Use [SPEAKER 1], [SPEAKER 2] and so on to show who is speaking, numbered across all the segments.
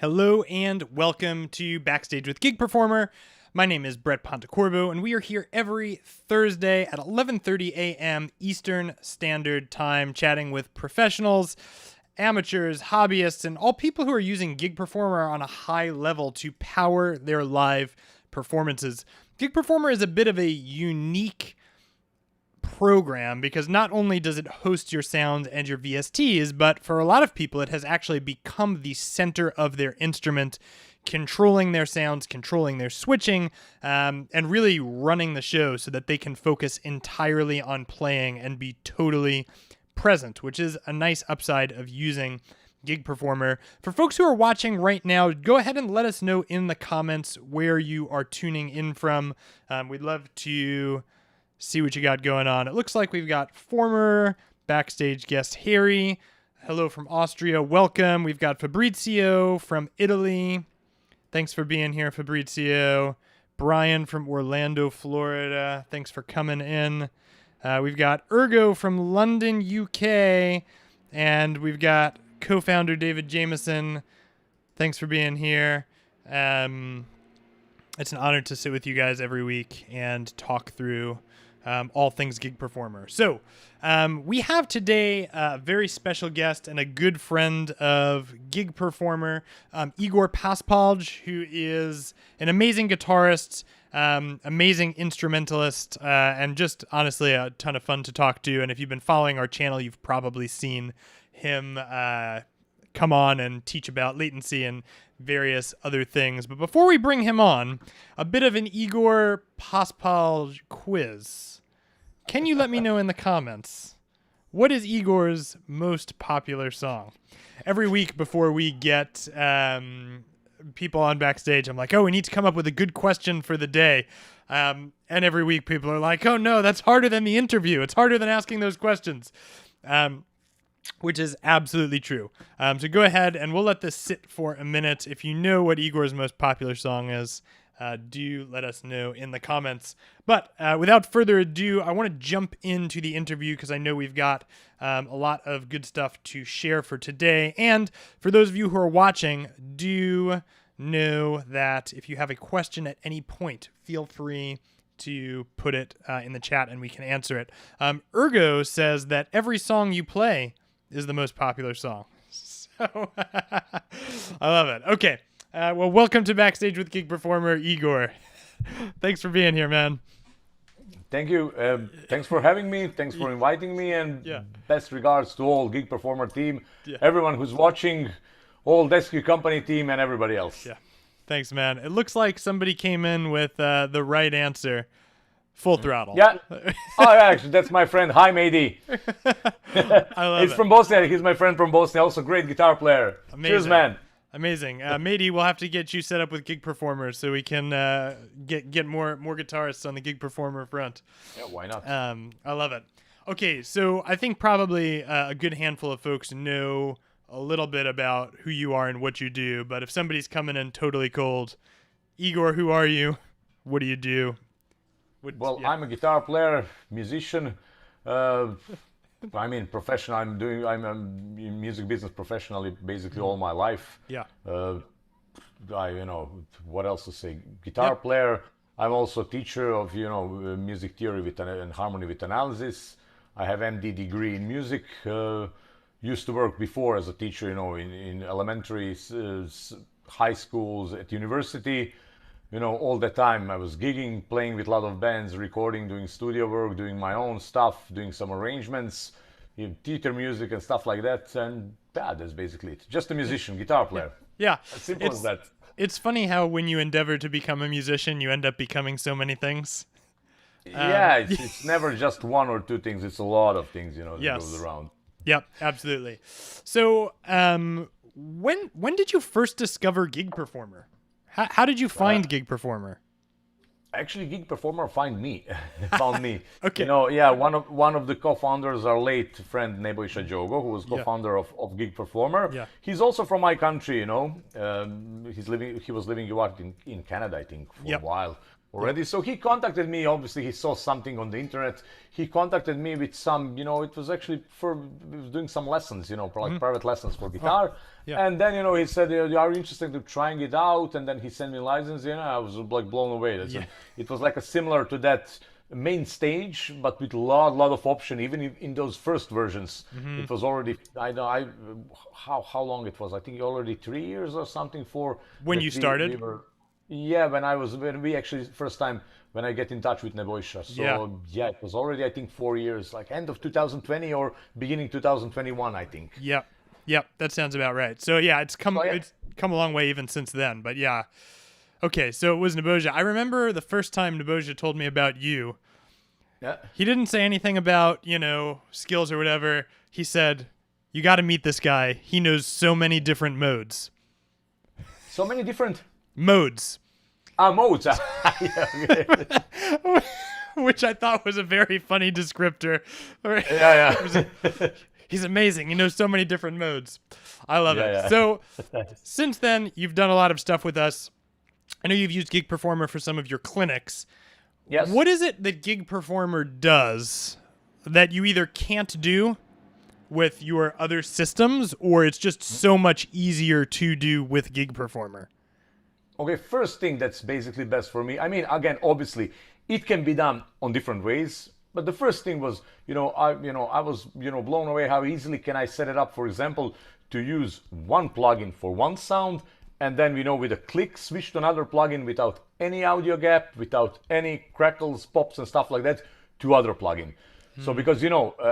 [SPEAKER 1] Hello and welcome to Backstage with Gig Performer. My name is Brett Pontecorvo, and we are here every Thursday at 11:30 a.m. Eastern Standard Time, chatting with professionals, amateurs, hobbyists, and all people who are using Gig Performer on a high level to power their live performances. Gig Performer is a bit of a unique program because not only does it host your sounds and your VSTs, but for a lot of people it has actually become the center of their instrument, controlling their sounds, controlling their switching, and really running the show so that they can focus entirely on playing and be totally present, which is a nice upside of using Gig Performer. For folks who are watching right now, go ahead and let us know in the comments where you are tuning in from. We'd love to see what you got going on. It looks like we've got former backstage guest Harry. Hello from Austria. Welcome. We've got Fabrizio from Italy. Thanks for being here, Fabrizio. Brian from Orlando, Florida. Thanks for coming in. We've got Ergo from London, UK. And we've got co-founder David Jameson. Thanks for being here. It's an honor to sit with you guys every week and talk through all things Gig Performer. So we have today a very special guest and a good friend of Gig Performer, Igor Paspalj, who is an amazing guitarist, amazing instrumentalist, and just honestly a ton of fun to talk to. And if you've been following our channel, you've probably seen him come on and teach about latency and various other things. But before we bring him on, a bit of an Igor Paspalj quiz. Can you let me know in the comments, what is Igor's most popular song? Every week before we get people on backstage, I'm like, oh, we need to come up with a good question for the day. And every week people are like, oh no, that's harder than the interview. It's harder than asking those questions. Which is absolutely true. So go ahead and we'll let this sit for a minute. If you know what Igor's most popular song is, do let us know in the comments. But without further ado, I want to jump into the interview because I know we've got a lot of good stuff to share for today. And for those of you who are watching, do know that if you have a question at any point, feel free to put it in the chat and we can answer it. Ergo says that every song you play is the most popular song. So I love it. Okay. Well, welcome to Backstage with Gig Performer, Igor. Thanks for being here, man.
[SPEAKER 2] Thank you. Thanks for having me. Thanks for inviting me. And best regards to all Gig Performer team, everyone who's watching, all Desky Company team, and everybody else.
[SPEAKER 1] Yeah. Thanks, man. It looks like somebody came in with the right answer. Full throttle.
[SPEAKER 2] Yeah. Oh, yeah, actually, that's my friend. Hi, MIDI.
[SPEAKER 1] I love
[SPEAKER 2] He's from Bosnia. He's my friend from Bosnia. Also, great guitar player.
[SPEAKER 1] Amazing.
[SPEAKER 2] Cheers, man.
[SPEAKER 1] Amazing. Matey, we'll have to get you set up with Gig Performer so we can get more guitarists on the Gig Performer front.
[SPEAKER 2] Yeah, why not?
[SPEAKER 1] I love it. Okay, so I think probably a good handful of folks know a little bit about who you are and what you do, but if somebody's coming in totally cold, Igor, who are you? What do you do?
[SPEAKER 2] I'm a guitar player, musician. I mean, professional. I'm in music business professionally, basically all my life.
[SPEAKER 1] Yeah.
[SPEAKER 2] What else to say? Guitar player. I'm also a teacher of music theory and harmony with analysis. I have MD degree in music. Used to work before as a teacher, in elementary, high schools, at university. All the time I was gigging, playing with a lot of bands, recording, doing studio work, doing my own stuff, doing some arrangements, theater music and stuff like that. And that's basically it. Just a musician, guitar player.
[SPEAKER 1] Yeah.
[SPEAKER 2] As simple as that.
[SPEAKER 1] It's funny how when you endeavor to become a musician, you end up becoming so many things.
[SPEAKER 2] It's never just one or two things. It's a lot of things, that goes around.
[SPEAKER 1] Yep, absolutely. So when did you first discover Gig Performer? How did you find Gig Performer?
[SPEAKER 2] Actually, Gig Performer found me.
[SPEAKER 1] Okay.
[SPEAKER 2] One of the co-founders, our late friend Nebojša Jogo, who was co-founder of Gig Performer.
[SPEAKER 1] Yeah.
[SPEAKER 2] He's also from my country. He was living in Canada, I think, for a while. already. So he contacted me. Obviously, he saw something on the internet. He contacted me with some, it was actually he was doing some lessons, like private lessons for guitar.
[SPEAKER 1] yeah.
[SPEAKER 2] And then, he said, are you interested in trying it out? And then he sent me a license. I was like blown away. It was like a similar to that main stage, but with a lot of option. Even in those first versions, it was already, how long it was. I think already 3 years or something for
[SPEAKER 1] when you started.
[SPEAKER 2] Yeah, when we actually first time when I get in touch with Nebojša. So yeah, it was already I think 4 years, like end of 2020 or beginning 2021, I think.
[SPEAKER 1] Yep, that sounds about right. So yeah, it's come a long way even since then. But yeah, okay. So it was Nebojša. I remember the first time Nebojša told me about you.
[SPEAKER 2] Yeah.
[SPEAKER 1] He didn't say anything about skills or whatever. He said, "You got to meet this guy. He knows so many different modes."
[SPEAKER 2] So many different
[SPEAKER 1] modes.
[SPEAKER 2] Modes.
[SPEAKER 1] Which I thought was a very funny descriptor.
[SPEAKER 2] Yeah.
[SPEAKER 1] He's amazing. He knows so many different modes. I love it.
[SPEAKER 2] Yeah.
[SPEAKER 1] So since then, you've done a lot of stuff with us. I know you've used Gig Performer for some of your clinics.
[SPEAKER 2] Yes.
[SPEAKER 1] What is it that Gig Performer does that you either can't do with your other systems, or it's just so much easier to do with Gig Performer?
[SPEAKER 2] Okay, first thing that's basically best for me. I mean, again, obviously, it can be done on different ways. But the first thing was, I was, blown away how easily can I set it up, for example, to use one plugin for one sound, and then, with a click, switch to another plugin without any audio gap, without any crackles, pops, and stuff like that, to other plugin. So because,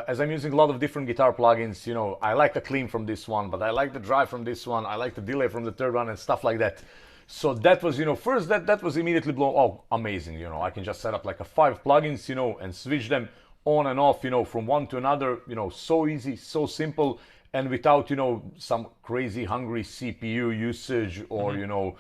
[SPEAKER 2] as I'm using a lot of different guitar plugins, I like the clean from this one, but I like the drive from this one, I like the delay from the third one, and stuff like that. So that was, first that was immediately blown. Oh, amazing! I can just set up like 5 plugins, and switch them on and off, from one to another. So easy, so simple, and without some crazy hungry CPU usage or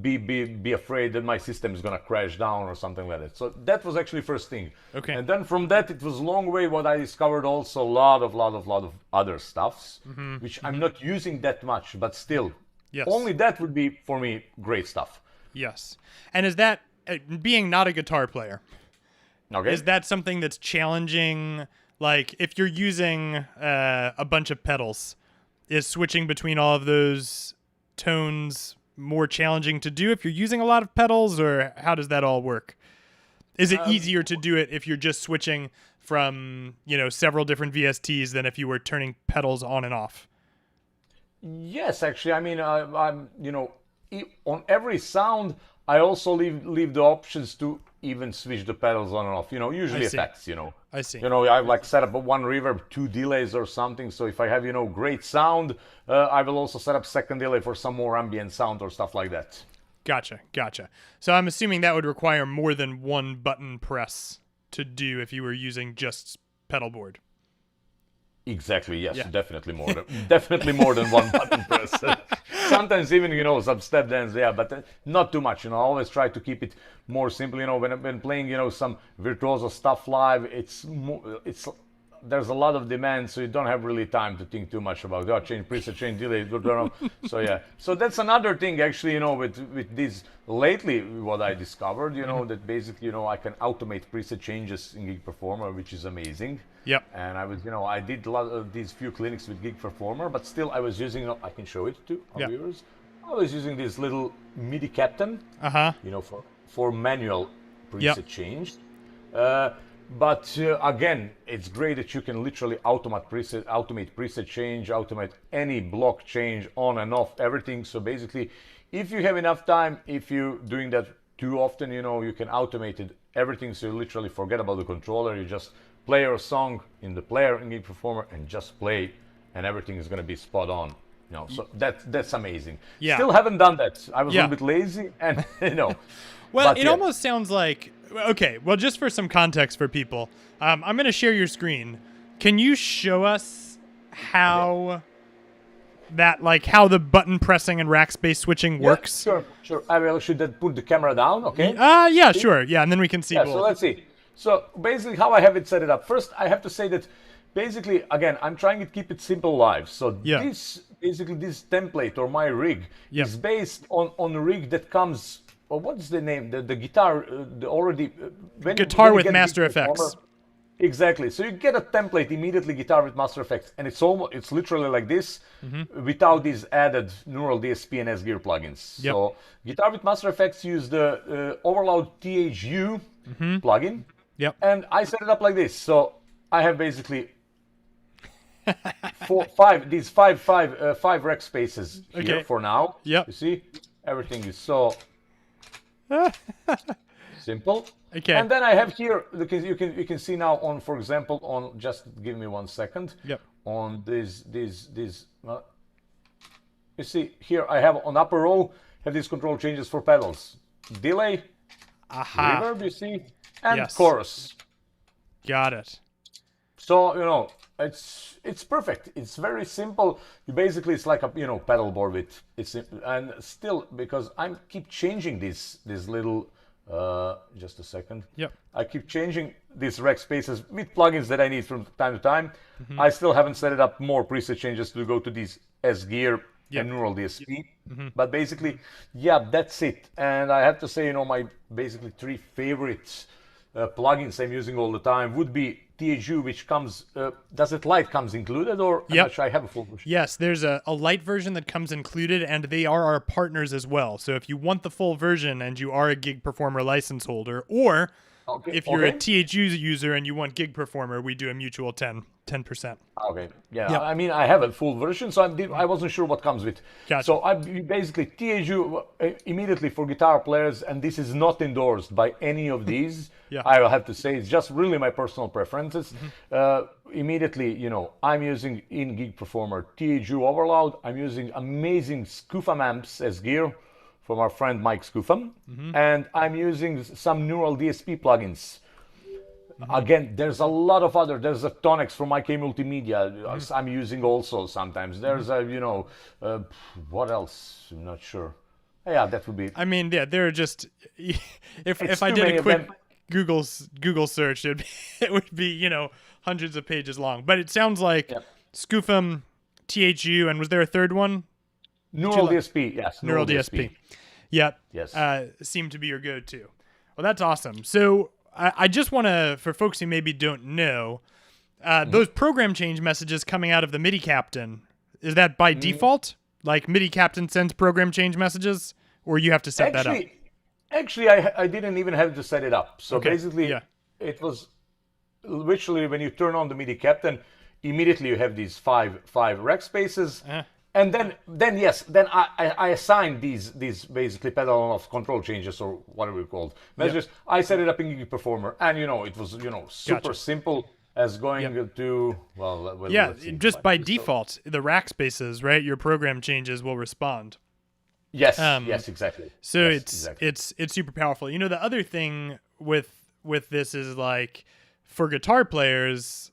[SPEAKER 2] be afraid that my system is gonna crash down or something like that. So that was actually first thing.
[SPEAKER 1] Okay.
[SPEAKER 2] And then from that, it was a long way. What I discovered also a lot of other stuffs, which I'm not using that much, but still.
[SPEAKER 1] Yes.
[SPEAKER 2] Only that would be, for me, great stuff.
[SPEAKER 1] Yes. And is that, being not a guitar player,
[SPEAKER 2] okay,
[SPEAKER 1] is that something that's challenging? Like, if you're using a bunch of pedals, is switching between all of those tones more challenging to do if you're using a lot of pedals, or how does that all work? Is it easier to do it if you're just switching from, several different VSTs than if you were turning pedals on and off?
[SPEAKER 2] Yes, actually, I mean, I'm, on every sound, I also leave the options to even switch the pedals on and off. Usually effects.
[SPEAKER 1] I see.
[SPEAKER 2] I like set up one reverb, 2 delays or something. So if I have great sound, I will also set up second delay for some more ambient sound or stuff like that.
[SPEAKER 1] Gotcha. So I'm assuming that would require more than one button press to do if you were using just pedal board.
[SPEAKER 2] Exactly. Yes, yeah. Definitely more than one button press. Sometimes even some step dance, yeah, but not too much. I always try to keep it more simple. When I've been playing some virtuoso stuff live, it's there's a lot of demand, so you don't have really time to think too much about change preset, change delay. So yeah, so that's another thing actually. With this lately, what I discovered, that basically I can automate preset changes in Gig Performer, which is amazing.
[SPEAKER 1] Yep.
[SPEAKER 2] And I was, I did a lot of these few clinics with Gig Performer, but still I was using, I can show it to our viewers. I was using this little MIDI captain, for manual preset change. But again, it's great that you can literally automate preset change, automate any block change on and off, everything. So basically, if you have enough time, if you're doing that too often, you can automate it, everything. So you literally forget about the controller. You just play your song in the player in Gig Performer and just play, and everything is going to be spot on. So that's amazing.
[SPEAKER 1] Yeah.
[SPEAKER 2] Still haven't done that. I was a little bit lazy, and
[SPEAKER 1] Well, it almost sounds like, okay, well, just for some context for people, I'm going to share your screen. Can you show us how how the button pressing and Rackspace switching works?
[SPEAKER 2] Sure. I will should put the camera down, okay?
[SPEAKER 1] Yeah, sure. Yeah, and then we can see.
[SPEAKER 2] Yeah, so let's see. So basically how I have it set it up. First, I have to say that basically, again, I'm trying to keep it simple live. So this template or my rig is based on a rig that comes what's the name? The guitar, the already
[SPEAKER 1] Guitar
[SPEAKER 2] you
[SPEAKER 1] with
[SPEAKER 2] get
[SPEAKER 1] Master
[SPEAKER 2] Gig Performer-
[SPEAKER 1] Effects.
[SPEAKER 2] Exactly. So you get a template immediately, guitar with Master Effects, and it's literally like this, without these added Neural DSP and S-Gear plugins.
[SPEAKER 1] Yep.
[SPEAKER 2] So guitar with Master Effects use the Overloud THU plugin,
[SPEAKER 1] Yep.
[SPEAKER 2] and I set it up like this. So I have basically five rec spaces here
[SPEAKER 1] Okay.
[SPEAKER 2] for now.
[SPEAKER 1] Yep.
[SPEAKER 2] You see, everything is so simple.
[SPEAKER 1] Okay.
[SPEAKER 2] And then I have here, because you can see now on, for example, on, just give me 1 second.
[SPEAKER 1] Yep.
[SPEAKER 2] On this, you see here I have on upper row have these control changes for pedals, delay,
[SPEAKER 1] Aha.
[SPEAKER 2] reverb, you see, and
[SPEAKER 1] Yes.
[SPEAKER 2] chorus.
[SPEAKER 1] Got it.
[SPEAKER 2] So it's perfect. It's very simple. You basically, it's like a pedal board with and still, because I keep changing these little. Just a second.
[SPEAKER 1] Yep.
[SPEAKER 2] I keep changing these rec spaces with plugins that I need from time to time. I still haven't set it up more preset changes to go to these S-Gear and Neural DSP. But basically, yeah, that's it. And I have to say, my basically 3 favorite plugins I'm using all the time would be THU, which comes, does it Lite comes included, or I'm not sure, I have a full version?
[SPEAKER 1] Yes, there's a Lite version that comes included, and they are our partners as well. So if you want the full version and you are a Gig Performer license holder, or if you're a THU user and you want Gig Performer, we do a mutual 10%.
[SPEAKER 2] Okay, yeah. I mean, I have a full version, so I wasn't sure what comes with.
[SPEAKER 1] Gotcha.
[SPEAKER 2] So I basically THU immediately for guitar players, and this is not endorsed by any of these.
[SPEAKER 1] Yeah.
[SPEAKER 2] I will have to say, it's just really my personal preferences. Immediately, I'm using in Gig Performer THU Overloud. I'm using amazing Scoofam amps as gear from our friend Mike Scoofam, and I'm using some Neural DSP plugins. Again, there's a lot of there's a Tonics from IK Multimedia I'm using also sometimes. There's what else? I'm not sure. Yeah, that would be.
[SPEAKER 1] I mean, yeah, they're just if I
[SPEAKER 2] too
[SPEAKER 1] did
[SPEAKER 2] many
[SPEAKER 1] a
[SPEAKER 2] of
[SPEAKER 1] quick
[SPEAKER 2] them.
[SPEAKER 1] Google search, it would be hundreds of pages long. But it sounds like Scoofam, THU, and was there a third one?
[SPEAKER 2] Neural DSP, yes.
[SPEAKER 1] Neural DSP. Yep.
[SPEAKER 2] Yes.
[SPEAKER 1] Seem to be your go-to. Well, that's awesome. So I just want to, for folks who maybe don't know, those program change messages coming out of the MIDI captain, is that by default? Like MIDI captain sends program change messages, or you have to set that up?
[SPEAKER 2] Actually, I didn't even have to set it up. So
[SPEAKER 1] Okay,
[SPEAKER 2] basically,
[SPEAKER 1] yeah.
[SPEAKER 2] it was literally when you turn on the MIDI captain, immediately you have these five rec spaces. And then I assign these basically pedal on off control changes, or whatever you called messages. Yep. I set it up in Gig Performer, and it was super simple as going to
[SPEAKER 1] just by default the rack spaces, right? Your program changes will respond.
[SPEAKER 2] Yes, yes, exactly.
[SPEAKER 1] So
[SPEAKER 2] yes,
[SPEAKER 1] it's super powerful. The other thing with this is, like, for guitar players,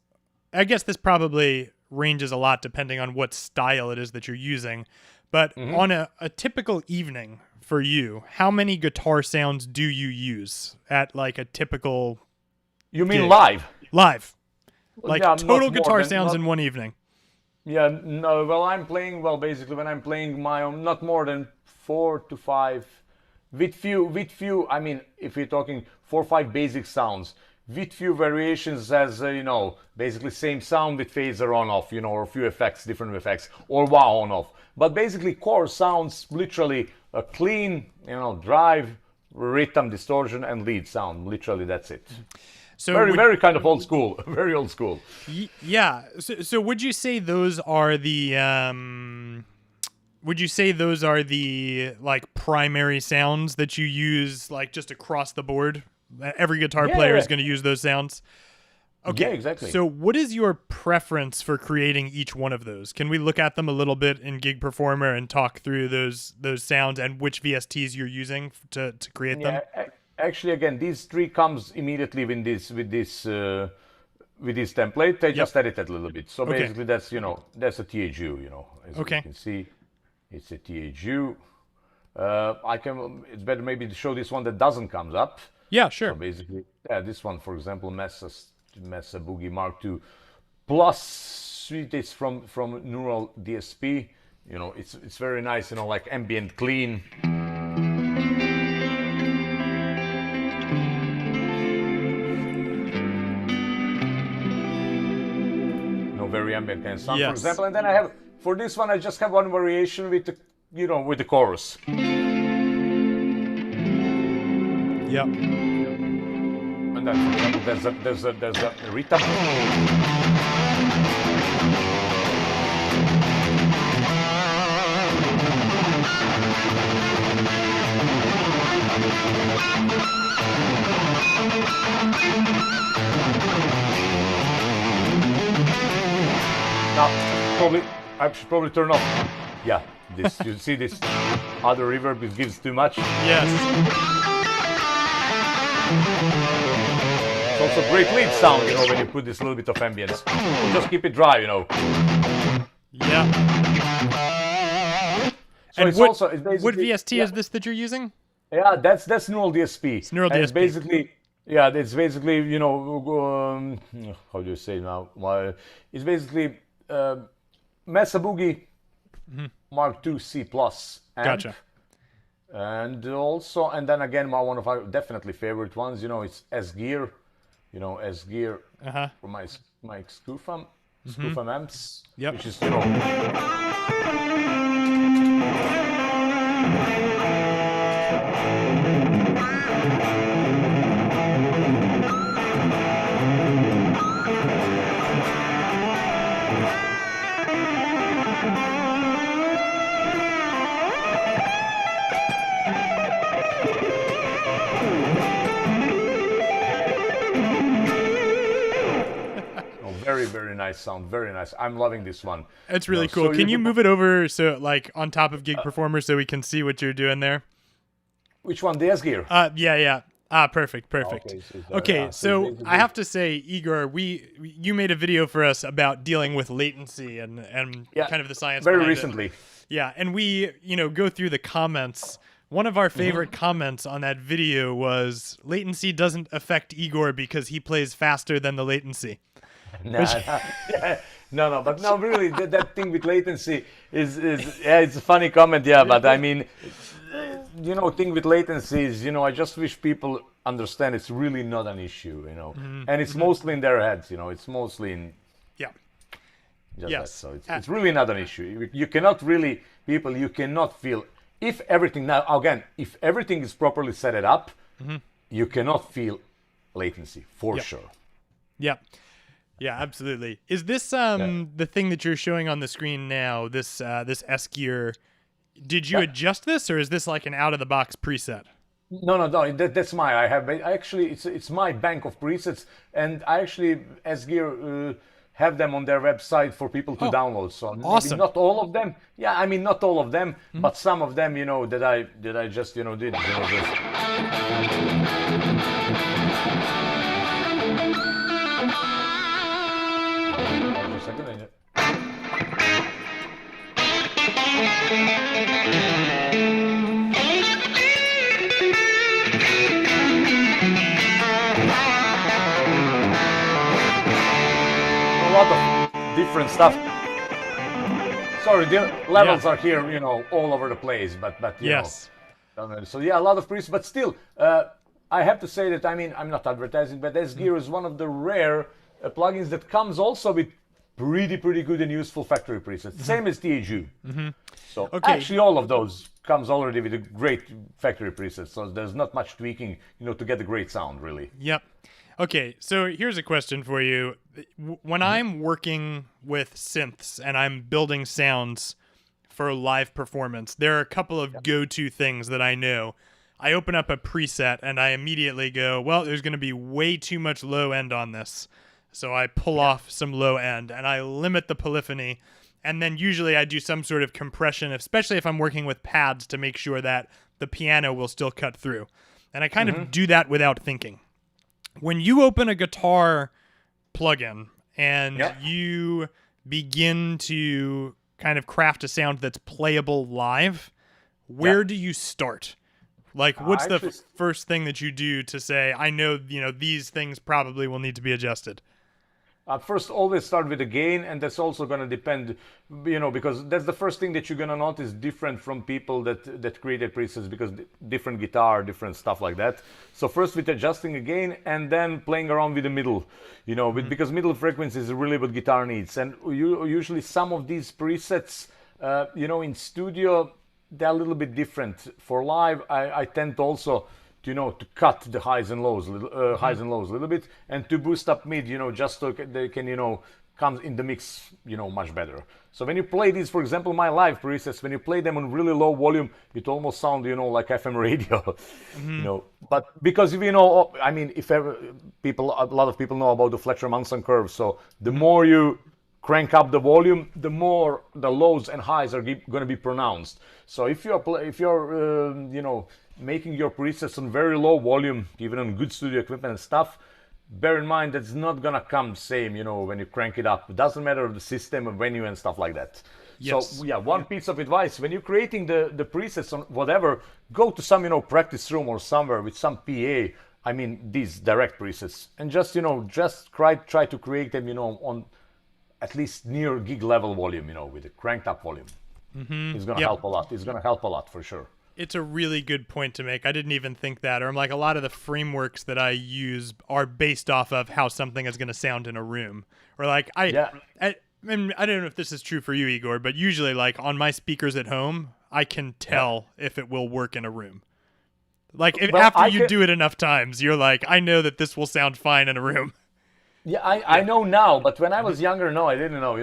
[SPEAKER 1] I guess this probably ranges a lot depending on what style it is that you're using, but on a typical evening for you, how many guitar sounds do you use at like a typical
[SPEAKER 2] You mean
[SPEAKER 1] gig?
[SPEAKER 2] live?
[SPEAKER 1] Like
[SPEAKER 2] Yeah,
[SPEAKER 1] total guitar sounds in one evening.
[SPEAKER 2] Yeah, no, basically when I'm playing my own, not more than 4 to 5, with few, I mean, if we're talking 4 or 5 basic sounds, with few variations as, basically same sound with phaser on off, or a few effects, different effects, or wow on off. But basically core sounds literally a clean, drive, rhythm, distortion, and lead sound. Literally, that's it.
[SPEAKER 1] So
[SPEAKER 2] very kind of old school, very old school.
[SPEAKER 1] Yeah. So would you say those are the like primary sounds that you use, like just across the board? Every guitar player is going to use those sounds. Okay.
[SPEAKER 2] Yeah, exactly.
[SPEAKER 1] So what is your preference for creating each one of those? Can we look at them a little bit in Gig Performer and talk through those sounds and which VSTs you're using to create them?
[SPEAKER 2] Actually, again, these 3 comes immediately with this template. I just edited a little bit. So basically, that's that's a THU. As you can see, it's a THU. It's better maybe to show this one that doesn't comes up.
[SPEAKER 1] Yeah, sure.
[SPEAKER 2] So basically, this one, for example, Mesa Boogie Mark II plus it's from Neural DSP. It's very nice. Like ambient clean. ambient kind of sound,
[SPEAKER 1] Yes.
[SPEAKER 2] for example. And then I have, for this one, I just have one variation with the, you know, with the chorus.
[SPEAKER 1] Yep.
[SPEAKER 2] And then, for example, there's a rhythm. Now, I should probably turn off. Yeah, this, you see this other reverb, it gives too much.
[SPEAKER 1] Yes.
[SPEAKER 2] It's also great lead sound, you know, when you put this little bit of ambience. Just keep it dry, you know.
[SPEAKER 1] Yeah.
[SPEAKER 2] So
[SPEAKER 1] And
[SPEAKER 2] it's
[SPEAKER 1] what,
[SPEAKER 2] also, it's
[SPEAKER 1] what
[SPEAKER 2] basically,
[SPEAKER 1] VST is this that you're using?
[SPEAKER 2] Yeah, that's neural DSP.
[SPEAKER 1] It's neural
[SPEAKER 2] And
[SPEAKER 1] DSP.
[SPEAKER 2] basically, yeah, it's basically, you know, how do you say now? It's basically Mesa Boogie Mark II C Plus amp.
[SPEAKER 1] Gotcha.
[SPEAKER 2] And also, and then again, one of our definitely favorite ones, you know, it's S Gear, you know, S Gear for my Scoofam amps,
[SPEAKER 1] Yep.
[SPEAKER 2] which is, you know. Very, very nice sound. Very nice. I'm loving this one.
[SPEAKER 1] It's really
[SPEAKER 2] You know,
[SPEAKER 1] cool.
[SPEAKER 2] so
[SPEAKER 1] Can you move it over so like on top of Gig Performer so we can see what you're doing there?
[SPEAKER 2] Which one? The S Gear?
[SPEAKER 1] Yeah. Perfect. Okay, so
[SPEAKER 2] basically-
[SPEAKER 1] I have to say, Igor, you made a video for us about dealing with latency and kind of the science
[SPEAKER 2] very
[SPEAKER 1] behind it.
[SPEAKER 2] recently.
[SPEAKER 1] Yeah, and we, go through the comments. One of our favorite comments on that video was latency doesn't affect Igor because he plays faster than the latency.
[SPEAKER 2] No, but no, really, that thing with latency is yeah, it's a funny comment, yeah, but I mean, you know, thing with latency is, you know, I just wish people understand it's really not an issue, you know, and it's mostly in their heads, you know, it's mostly in just
[SPEAKER 1] Yes.
[SPEAKER 2] that. So it's really not an issue. You cannot really, people, you cannot feel if everything now again, if everything is properly set it up, you cannot feel latency for sure.
[SPEAKER 1] Yeah. Yeah, absolutely. Is this the thing that you're showing on the screen now, this S Gear, did you adjust this or is this like an out of the box preset?
[SPEAKER 2] No. That's I actually it's my bank of presets, and I actually S Gear have them on their website for people to download. So
[SPEAKER 1] awesome.
[SPEAKER 2] maybe not all of them. Yeah, I mean not all of them, but some of them, you know, that I just, you know, did. You know, just... A second. A lot of different stuff. Sorry, the levels are here, you know, all over the place, but you know. So yeah, a lot of presets, but still, I have to say that, I mean, I'm not advertising, but S Gear is one of the rare plugins that comes also with pretty good and useful factory presets. Same as THU. So actually all of those comes already with a great factory preset. So there's not much tweaking, you know, to get a great sound, really.
[SPEAKER 1] Yep. Okay, so here's a question for you. When I'm working with synths and I'm building sounds for live performance, there are a couple of go-to things that I know. I open up a preset and I immediately go, well, there's going to be way too much low end on this. So I pull off some low end and I limit the polyphony. And then usually I do some sort of compression, especially if I'm working with pads, to make sure that the piano will still cut through. And I kind of do that without thinking. When you open a guitar plugin and you begin to kind of craft a sound that's playable live, where do you start? Like, what's the first thing that you do to say, I know, you know, these things probably will need to be adjusted?
[SPEAKER 2] First, always start with the gain, and that's also going to depend, because that's the first thing that you're going to notice different from people that created presets, because different guitar, different stuff like that. So first with adjusting the gain, and then playing around with the middle, because middle frequency is really what guitar needs. And usually some of these presets, in studio, they're a little bit different. For live, I tend to also to cut the highs and lows a little bit, and to boost up mid, just so they can, come in the mix, much better. So when you play these, for example, my live presets, when you play them on really low volume, it almost sounds, like FM radio, But because if ever a lot of people know about the Fletcher-Munson curve, so the more you crank up the volume, the more the lows and highs are going to be pronounced. So if you're making your presets on very low volume, even on good studio equipment and stuff, bear in mind that's not gonna come same, when you crank it up. It doesn't matter the system and venue and stuff like that. Yes. So yeah, one piece of advice: when you're creating the presets on whatever, go to some practice room or somewhere with some PA. I mean these direct presets, and just try to create them on at least near gig level volume, with a cranked up volume. It's gonna help a lot. It's gonna help a lot for sure.
[SPEAKER 1] It's a really good point to make. I didn't even think that. Or I'm like, a lot of the frameworks that I use are based off of how something is going to sound in a room. Or like, I don't know if this is true for you, Igor, but usually like on my speakers at home, I can tell if it will work in a room. Like after you do it enough times, you're like, I know that this will sound fine in a room.
[SPEAKER 2] Yeah, I know now, but when I was younger, no, I didn't know.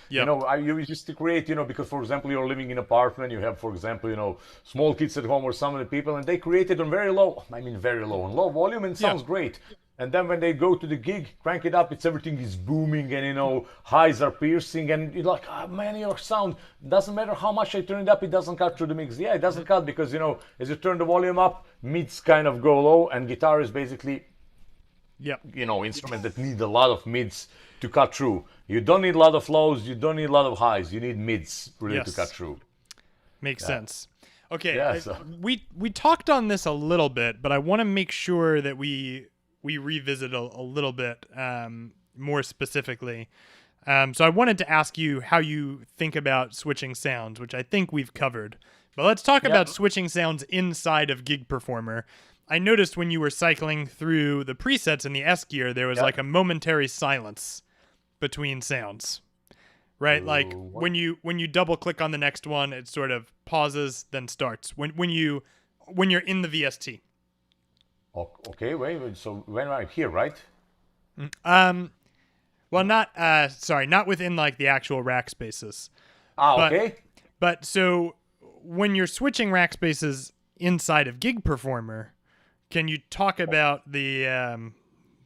[SPEAKER 2] You used to create, because for example, you're living in an apartment, you have, for example, small kids at home or some of the people, and they created on very low volume, and it sounds great. And then when they go to the gig, crank it up, everything is booming, and highs are piercing, and you're like, oh, man, your sound doesn't matter how much I turn it up, it doesn't cut through the mix. Yeah, it doesn't cut because as you turn the volume up, mids kind of go low, and guitar is basically instruments that need a lot of mids to cut through. You don't need a lot of lows, you don't need a lot of highs, you need mids really to cut through.
[SPEAKER 1] Makes sense. Okay, we talked on this a little bit, but I want to make sure that we revisit a little bit more specifically. So I wanted to ask you how you think about switching sounds, which I think we've covered. But let's talk about switching sounds inside of Gig Performer. I noticed when you were cycling through the presets in the S gear, there was like a momentary silence between sounds, right? Like when you double click on the next one, it sort of pauses, then starts. When you're in the VST.
[SPEAKER 2] Okay, wait. So when I'm here, right?
[SPEAKER 1] Well, not within like the actual Rackspaces.
[SPEAKER 2] Okay.
[SPEAKER 1] But so when you're switching Rackspaces inside of Gig Performer, can you talk about the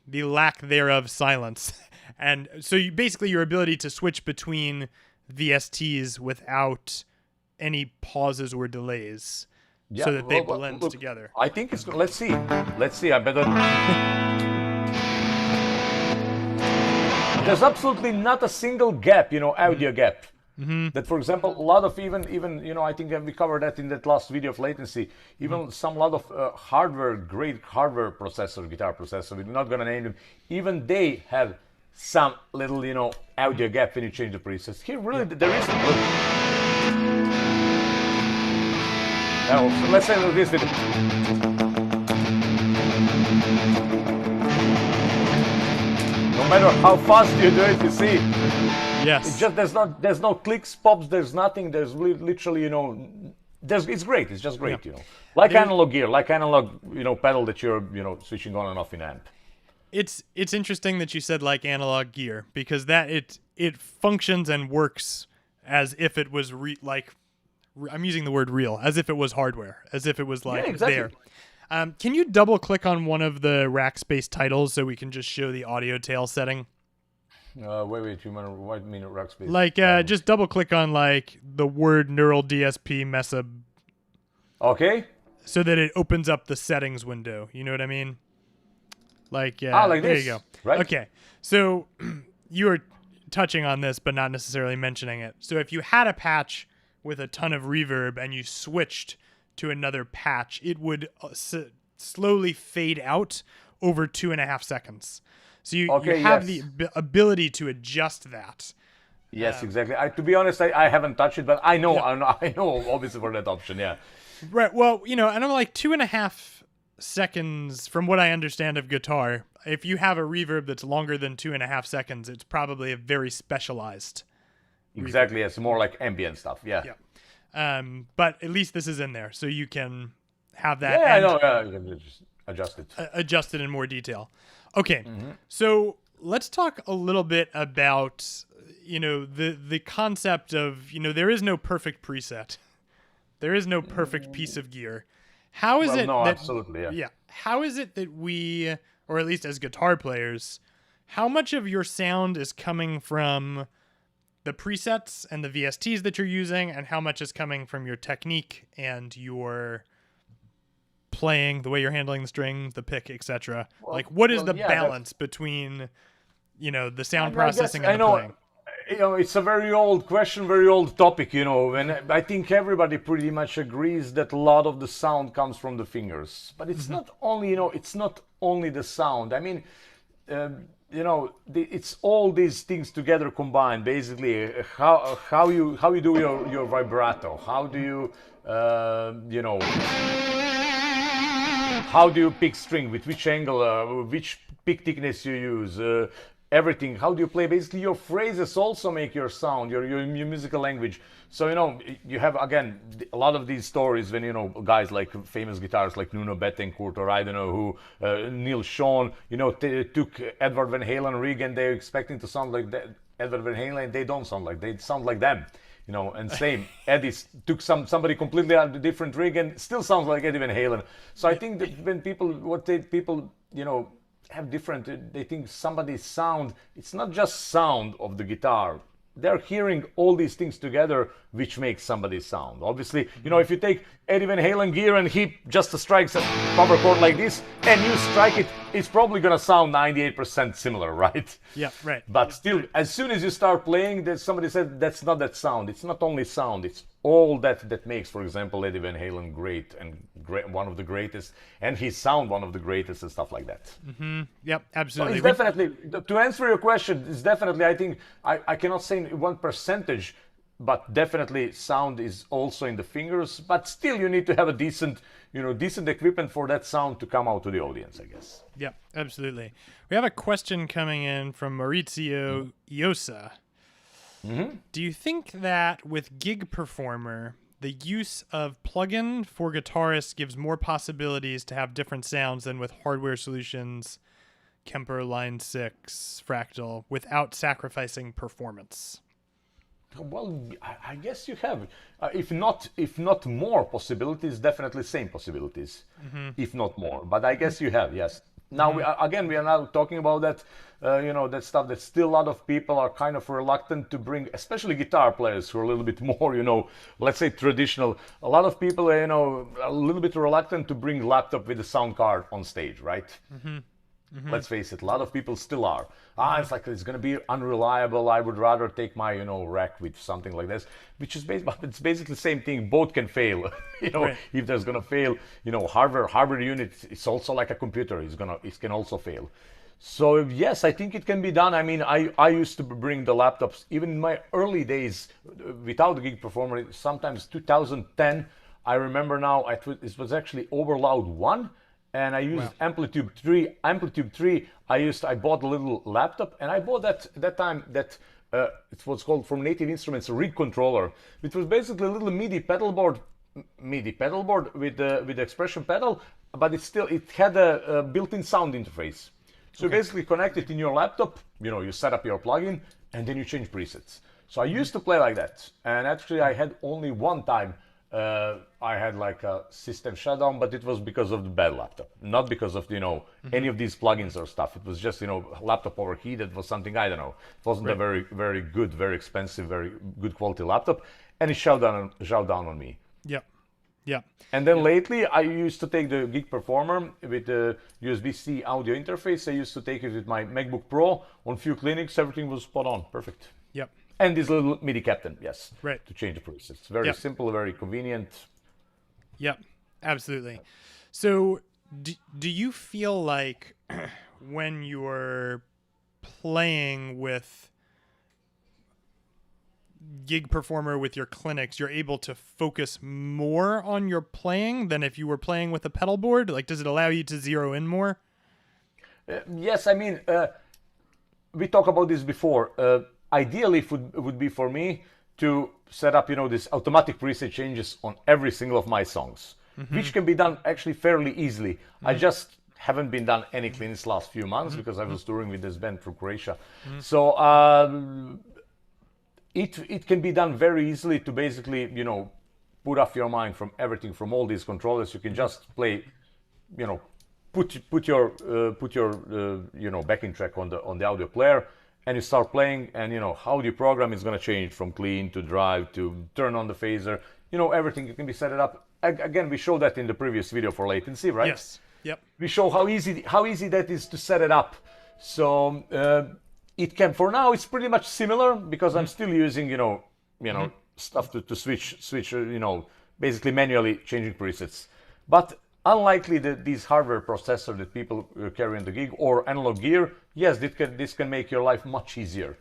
[SPEAKER 1] lack thereof silence? And so your ability to switch between VSTs without any pauses or delays, so that they blend together.
[SPEAKER 2] I think it's. Let's see. I better. There's absolutely not a single gap, audio gap. That, for example, a lot of even I think we covered that in that last video of Latency. Even a lot of great hardware processor, guitar processor, we're not gonna name them. Even they have some little audio gap when you change the presets. Here, really, there isn't. Now, so let's say this with. No matter how fast you do it, you see.
[SPEAKER 1] Yes.
[SPEAKER 2] It's just there's no clicks, pops, there's nothing. There's literally, it's great. It's just great, Like analog gear, like analog, pedal that you're, switching on and off in amp.
[SPEAKER 1] It's interesting that you said like analog gear, because that it functions and works as if it was I'm using the word real, as if it was hardware, as if it was there. Can you double click on one of the Rackspace titles so we can just show the audio tail setting?
[SPEAKER 2] Wait, you mean what mean Rackspace?
[SPEAKER 1] Like, just double click on like the word neural DSP Mesa.
[SPEAKER 2] Okay.
[SPEAKER 1] So that it opens up the settings window. You know what I mean? Like,
[SPEAKER 2] like
[SPEAKER 1] there
[SPEAKER 2] this,
[SPEAKER 1] you go.
[SPEAKER 2] Right?
[SPEAKER 1] Okay. So you were touching on this, but not necessarily mentioning it. So if you had a patch with a ton of reverb and you switched to another patch, it would slowly fade out over 2.5 seconds. So you
[SPEAKER 2] Okay,
[SPEAKER 1] have
[SPEAKER 2] yes.
[SPEAKER 1] the ability to adjust that.
[SPEAKER 2] Yes, exactly. To be honest, I haven't touched it, but I know,
[SPEAKER 1] Yeah.
[SPEAKER 2] I know obviously for that option, yeah.
[SPEAKER 1] Right. Well, and I'm like 2.5 seconds from what I understand of guitar. If you have a reverb that's longer than 2.5 seconds, it's probably a very specialized reverb.
[SPEAKER 2] Exactly, yes, more like ambient stuff, yeah.
[SPEAKER 1] Yeah. But at least this is in there, so you can have that
[SPEAKER 2] Yeah, I
[SPEAKER 1] and
[SPEAKER 2] know, yeah, you can just adjust it.
[SPEAKER 1] adjust it in more detail. Okay. So let's talk a little bit about, the concept of, there is no perfect preset. There is no perfect piece of gear. How is
[SPEAKER 2] Well,
[SPEAKER 1] it
[SPEAKER 2] no,
[SPEAKER 1] that
[SPEAKER 2] absolutely, yeah.
[SPEAKER 1] how is it that we, or at least as guitar players, how much of your sound is coming from the presets and the VSTs that you're using, and how much is coming from your technique and your playing, the way you're handling the strings, the pick, etc.? Like, what is the
[SPEAKER 2] Yeah,
[SPEAKER 1] balance between, the sound
[SPEAKER 2] I guess
[SPEAKER 1] processing
[SPEAKER 2] I
[SPEAKER 1] and the
[SPEAKER 2] know.
[SPEAKER 1] playing?
[SPEAKER 2] It's a very old question, very old topic, and I think everybody pretty much agrees that a lot of the sound comes from the fingers. But it's not only, it's not only the sound. I mean, it's all these things together combined. Basically, how you do your vibrato, how do you, how do you pick string, with which angle, which pick thickness you use, everything, how do you play, basically your phrases also make your sound, your musical language. So you have again a lot of these stories when guys like famous guitarists like Nuno Bettencourt, or I don't know who, Neil Schon, took Edward Van Halen rig, and they're expecting to sound like that Edward Van Halen. They don't sound like, they sound like them. And same, Eddie took somebody completely out of a different rig and still sounds like Eddie Van Halen. So I think that when people have different, they think somebody's sound, it's not just sound of the guitar. They're hearing all these things together, which makes somebody's sound. Obviously, if you take Eddie Van Halen gear and he just strikes a power chord like this, and you strike it, it's probably gonna sound 98% similar, right?
[SPEAKER 1] Yeah, right.
[SPEAKER 2] But still, as soon as you start playing, that somebody said that's not that sound. It's not only sound; it's all that makes, for example, Eddie Van Halen great, one of the greatest, and his sound one of the greatest, and stuff like that.
[SPEAKER 1] Yep, absolutely.
[SPEAKER 2] So it's definitely, to answer your question, it's definitely, I think, I cannot say one percentage, but definitely sound is also in the fingers. But still, you need to have a decent equipment for that sound to come out to the audience, I guess.
[SPEAKER 1] Yep, absolutely. We have a question coming in from Maurizio Iosa. Do you think that with Gig Performer, the use of plugin for guitarists gives more possibilities to have different sounds than with hardware solutions, Kemper, Line 6, Fractal, without sacrificing performance?
[SPEAKER 2] Well, I guess you have, if not more possibilities, definitely same possibilities, if not more. But I guess you have, yes. Now we are now talking about that, that stuff that still a lot of people are kind of reluctant to bring, especially guitar players who are a little bit more, let's say traditional. A lot of people, a little bit reluctant to bring laptop with a sound card on stage, right? Let's face it, a lot of people still are. It's like, it's going to be unreliable. I would rather take my, rack with something like this, which is it's basically the same thing. Both can fail.
[SPEAKER 1] Right.
[SPEAKER 2] If there's going to fail, hardware unit, it's also like a computer. It can also fail. So yes, I think it can be done. I mean, I used to bring the laptops even in my early days without the Gig Performer. Sometimes 2010, I remember now. It was actually Overloud 1. And I used Amplitude 3. Amplitude 3, I bought a little laptop, and I bought that time that it was called from Native Instruments a rig controller. It was basically a little MIDI pedal board with the expression pedal, but it had a built-in sound interface. So you basically connect it in your laptop. You set up your plugin, and then you change presets. So I used to play like that, and actually I had only one time. I had like a system shutdown, but it was because of the bad laptop, not because of any of these plugins or stuff. It was just laptop overheated. Was something, I don't know. It wasn't a very, very good, very expensive, very good quality laptop, and it shut down on me.
[SPEAKER 1] Yep.
[SPEAKER 2] And then lately, I used to take the Gig Performer with the USB-C audio interface. I used to take it with my MacBook Pro on few clinics. Everything was spot on, perfect.
[SPEAKER 1] Yep.
[SPEAKER 2] And this little MIDI captain, yes.
[SPEAKER 1] Right.
[SPEAKER 2] To change the presets. Very simple, very convenient.
[SPEAKER 1] Yep, absolutely. So do you feel like when you're playing with Gig Performer with your clinics, you're able to focus more on your playing than if you were playing with a pedal board? Like, does it allow you to zero in more?
[SPEAKER 2] Yes, I mean, we talked about this before. Ideally, it would be for me to set up, this automatic preset changes on every single of my songs, which can be done actually fairly easily. I just haven't been done any cleans last few months because I was touring with this band from Croatia. So it can be done very easily to basically, put off your mind from everything, from all these controllers. You can just play, put your backing track on the audio player, and you start playing, and how the program is going to change from clean to drive to turn on the phaser. Everything you can be set it up. Again, we showed that in the previous video for latency, right?
[SPEAKER 1] Yes. Yep.
[SPEAKER 2] We show how easy that is to set it up. So it can, for now, it's pretty much similar because I'm still using stuff to switch basically manually changing presets. But unlikely that these hardware processor that people carry in the gig or analog gear, yes, this can make your life much easier.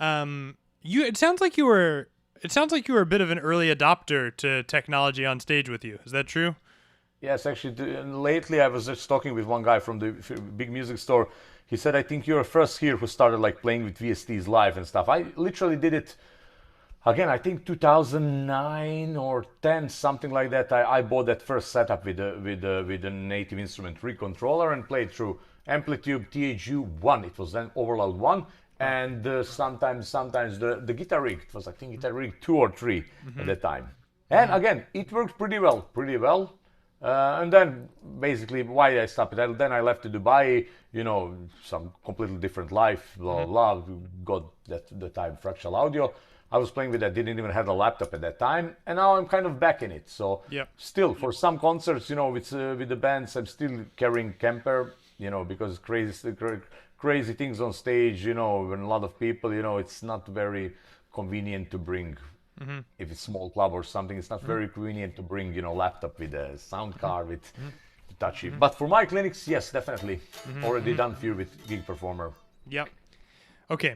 [SPEAKER 1] It sounds like you were a bit of an early adopter to technology on stage with you. Is that true?
[SPEAKER 2] Yes, actually, lately I was just talking with one guy from the big music store. He said, I think you're first here who started like playing with VSTs live and stuff. I literally did it, again, I think 2009 or 10, something like that. I bought that first setup with a native instrument recontroller and played through Amplitude THU1. It was then Overload 1. And sometimes the Guitarist. It was, I think, Guitarist 2 or 3 at that time. And again, it worked pretty well. And then basically why I stopped it, then I left to Dubai, some completely different life, blah, blah, got the time fractal audio. I was playing with that, didn't even have a laptop at that time, and now I'm kind of back in it. So still, for some concerts, with the bands, I'm still carrying Kemper, because crazy things on stage, when a lot of people, it's not very convenient to bring. If it's small club or something, it's not very convenient to bring, laptop with a sound card with touchy. But for my clinics, yes, definitely. Already done few with Gig Performer.
[SPEAKER 1] Yep. Okay.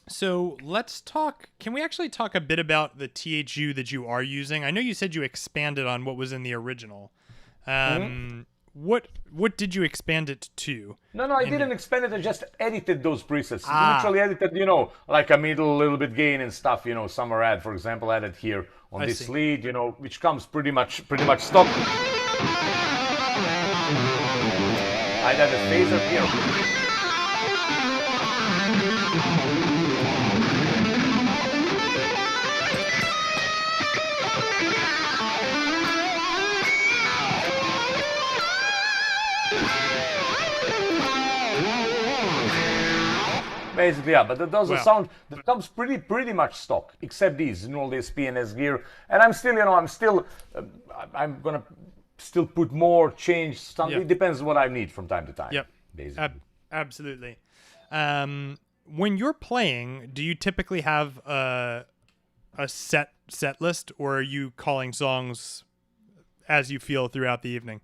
[SPEAKER 1] So let's talk. Can we actually talk a bit about the THU that you are using? I know you said you expanded on what was in the original. What did you expand it to?
[SPEAKER 2] No, I didn't expand it. I just edited those presets. Literally edited, like a middle, little bit gain and stuff. Summer ad, for example, added here on this lead, which comes pretty much stock. I added a phaser here. Basically, yeah, but those are sound that comes pretty much stock, except these, all this PNS gear. And I'm still, I'm gonna still put more, change something. It depends what I need from time to time.
[SPEAKER 1] Yep,
[SPEAKER 2] basically.
[SPEAKER 1] Absolutely. When you're playing, do you typically have a set list, or are you calling songs as you feel throughout the evening?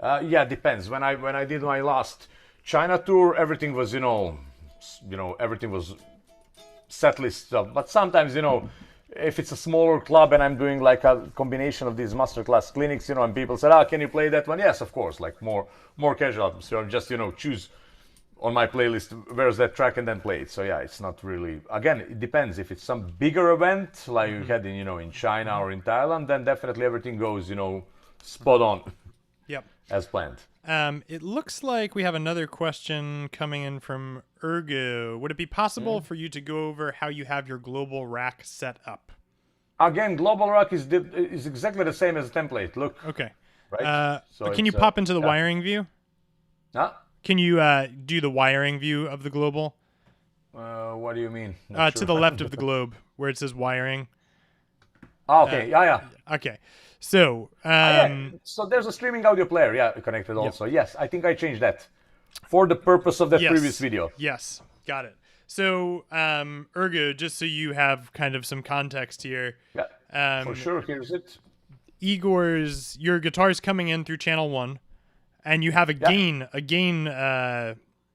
[SPEAKER 2] Yeah, depends. When I did my last China tour, everything was everything was set list stuff. But sometimes if it's a smaller club and I'm doing like a combination of these masterclass clinics, and people said, can you play that one? Yes, of course, like more casual. So just choose on my playlist where's that track and then play it. So yeah, it's not really, again, it depends. If it's some bigger event like you had in China or in Thailand, then definitely everything goes spot on.
[SPEAKER 1] Yep,
[SPEAKER 2] as planned.
[SPEAKER 1] It looks like we have another question coming in from Ergo. Would it be possible for you to go over how you have your global rack set up?
[SPEAKER 2] Again, global rack is exactly the same as a template. Look.
[SPEAKER 1] Okay.
[SPEAKER 2] Right.
[SPEAKER 1] So can you pop into the wiring view?
[SPEAKER 2] Huh?
[SPEAKER 1] Can you do the wiring view of the global?
[SPEAKER 2] What do you mean?
[SPEAKER 1] To the left of the globe, where it says wiring.
[SPEAKER 2] Okay. Yeah.
[SPEAKER 1] Okay. So,
[SPEAKER 2] so there's a streaming audio player, connected also. Yes, I think I changed that for the purpose of that previous video.
[SPEAKER 1] Yes, got it. So, Ergo, just so you have kind of some context here.
[SPEAKER 2] Yeah, for sure. Here's it.
[SPEAKER 1] Your guitar's coming in through channel 1, and you have a gain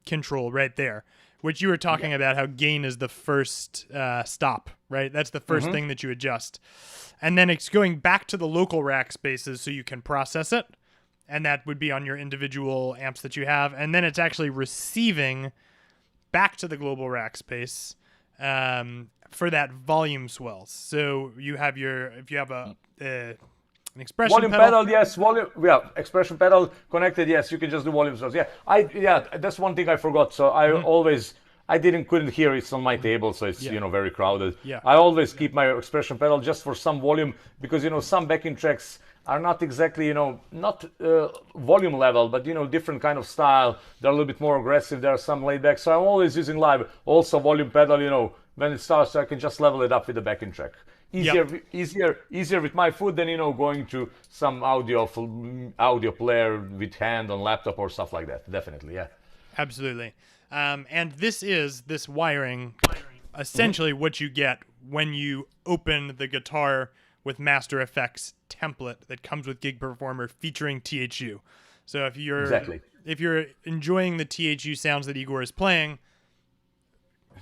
[SPEAKER 1] control right there, which you were talking about how gain is the first stop, right? That's the first thing that you adjust. And then it's going back to the local rack spaces so you can process it. And that would be on your individual amps that you have. And then it's actually receiving back to the global rack space for that volume swells. So you have if you have an expression
[SPEAKER 2] volume pedal, yes. Expression pedal connected, yes. You can just do volume swells. Yeah, that's one thing I forgot. So I couldn't hear. It's on my table, so it's very crowded.
[SPEAKER 1] Yeah.
[SPEAKER 2] I always keep my expression pedal just for some volume, because some backing tracks are not exactly not volume level, but different kind of style. They're a little bit more aggressive. There are some laid back, so I'm always using live also volume pedal. When it starts, I can just level it up with the backing track. Easier with my foot than going to some audio player with hand on laptop or stuff like that. Definitely, yeah.
[SPEAKER 1] Absolutely. And this wiring essentially what you get when you open the guitar with Master Effects template that comes with Gig Performer featuring THU. So if you're enjoying the THU sounds that Igor is playing,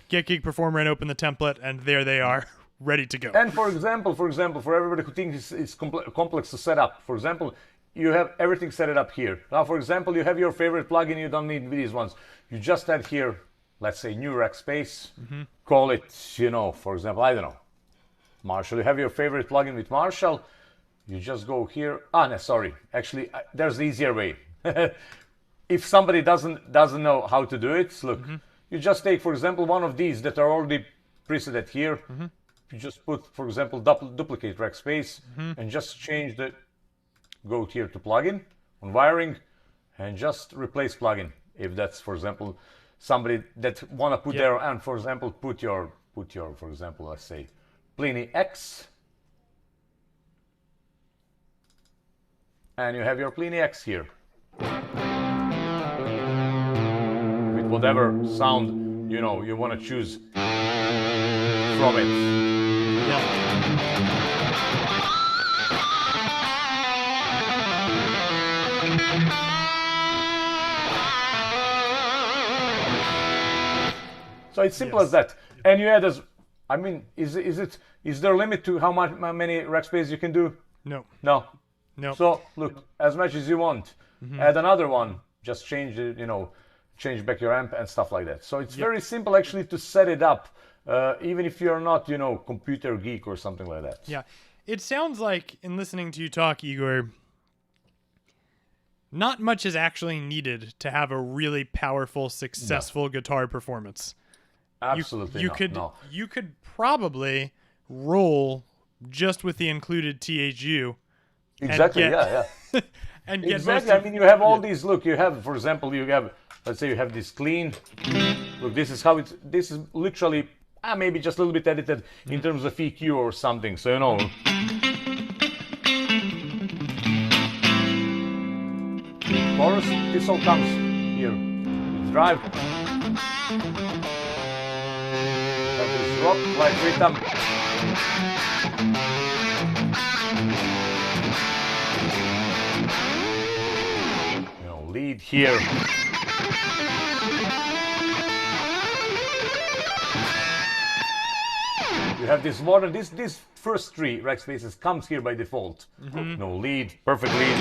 [SPEAKER 1] get Gig Performer and open the template, and there they are, ready to go.
[SPEAKER 2] And for example, for everybody who thinks it's complex to set up, for example, you have everything set it up here. Now, for example, you have your favorite plugin. You don't need these ones. You just add here, let's say, new Rackspace. Call it, for example, I don't know, Marshall. You have your favorite plugin with Marshall. You just go here. No, sorry. Actually, there's the easier way. If somebody doesn't know how to do it, look. You just take, for example, one of these that are already preset here. You just put, for example, duplicate Rackspace and just change go here to plugin on wiring and just replace plugin. If that's, for example, somebody that want to put their, and for example, put your, for example, let's say, Pliny X. And you have your Pliny X here. With whatever sound, you want to choose from it. So it's simple as that. And you add is there a limit to how many Rackspace you can do?
[SPEAKER 1] No.
[SPEAKER 2] So look, as much as you want. Add another one. Just change change back your amp and stuff like that. So it's very simple actually to set it up, even if you're not, computer geek or something like that.
[SPEAKER 1] Yeah. It sounds like, in listening to you talk, Igor, not much is actually needed to have a really powerful, successful guitar performance.
[SPEAKER 2] Absolutely
[SPEAKER 1] You could probably roll just with the included THU.
[SPEAKER 2] Exactly,
[SPEAKER 1] And get
[SPEAKER 2] exactly. I mean, you have all these. Look, you have, for example, let's say you have this clean. Look, this is literally maybe just a little bit edited in terms of EQ or something. So chorus, this all comes here. Drive. That is rock like rhythm. Lead here. You have this modern, this first three Rackspaces comes here by default. Lead, perfect lead,